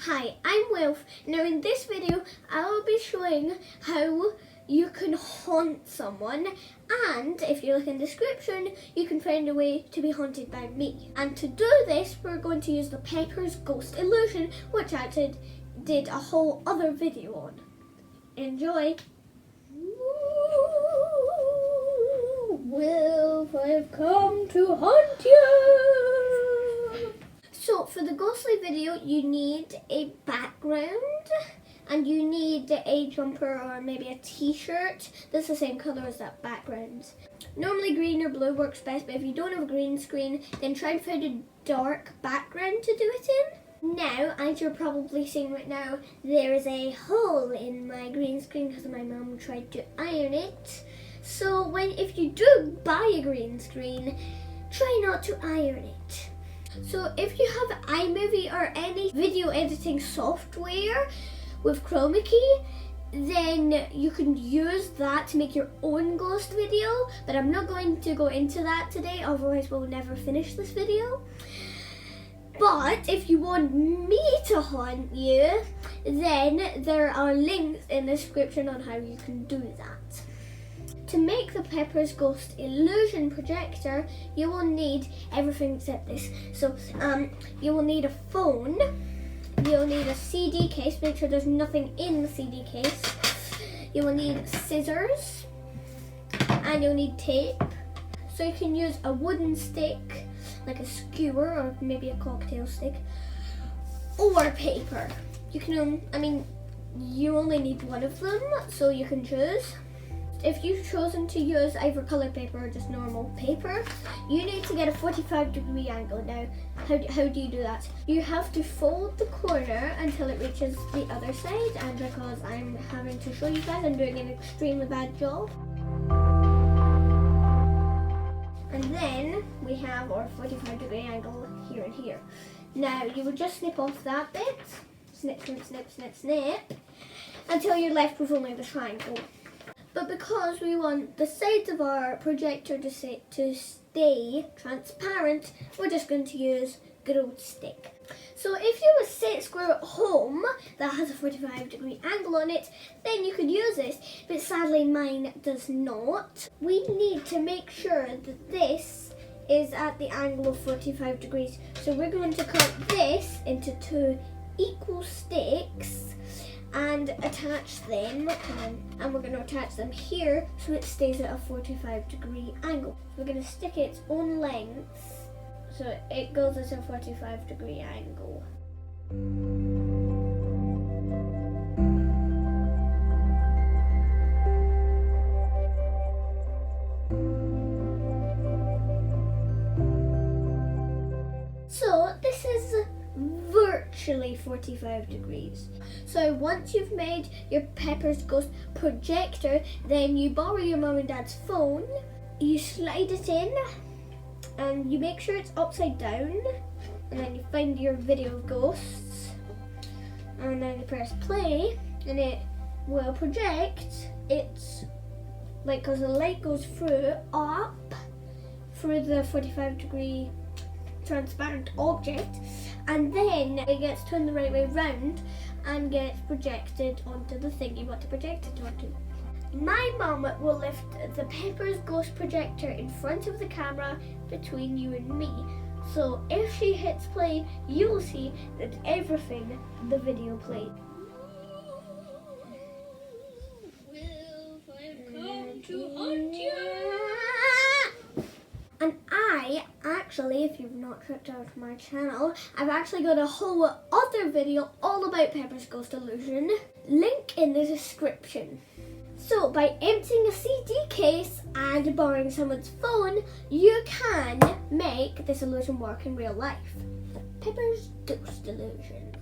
Hi, I'm Wilf. Now in this video I will be showing how you can haunt someone, and if you look in the description you can find a way to be haunted by me. And to do this we're going to use the Pepper's Ghost Illusion, which I did a whole other video on. Enjoy! Wilf, I've come to haunt you! So for the ghostly video you need a background and you need a jumper or maybe a t-shirt that's the same colour as that background. Normally green or blue works best, but if you don't have a green screen then try and find a dark background to do it in. Now, as you're probably seeing right now, there is a hole in my green screen because my mum tried to iron it. So if you do buy a green screen, try not to iron it. So if you have iMovie or any video editing software with chroma key, then you can use that to make your own ghost video, but I'm not going to go into that today, otherwise we'll never finish this video. But if you want me to haunt you, then there are links in the description on how you can do that. To make the Pepper's Ghost Illusion projector, you will need everything except this. So you will need a phone, you'll need a CD case, make sure there's nothing in the CD case. You will need scissors, and you'll need tape. So you can use a wooden stick, like a skewer or maybe a cocktail stick, or paper. You can, you only need one of them, so you can choose. If you've chosen to use either colour paper or just normal paper, you need to get a 45-degree angle. Now, how do you do that? You have to fold the corner until it reaches the other side, and because I'm having to show you guys, I'm doing an extremely bad job. And then we have our 45-degree angle here and here. Now, you would just snip off that bit, snip, snip, snip, snip, snip, until you're left with only the triangle. But because we want the sides of our projector to stay transparent, we're just going to use good old stick. So if you have a set square at home that has a 45-degree angle on it, then you could use this, but sadly mine does not. We need to make sure that this is at the angle of 45 degrees. So we're going to cut this into 2 equal sticks and attach them, and we're going to attach them here so it stays at a 45-degree angle. We're going to stick its own length so it goes at a 45-degree angle. So this is virtually 45 degrees. So once you've made your Pepper's Ghost projector, then you borrow your mum and dad's phone, you slide it in, and you make sure it's upside down, and then you find your video of ghosts, and then you press play, and it will project. It's like, because the light goes up through the 45-degree transparent object, and then it gets turned the right way round and gets projected onto the thing you want to project it onto. My mum will lift the Pepper's Ghost projector in front of the camera between you and me. So if she hits play, you will see that everything the video played. Wilf, I've come to haunt you. And I actually, if you've not checked out my channel, I've actually got a whole other video all about Pepper's Ghost Illusion. Link in the description. So by emptying a CD case and borrowing someone's phone, you can make this illusion work in real life. The Pepper's Ghost Illusion.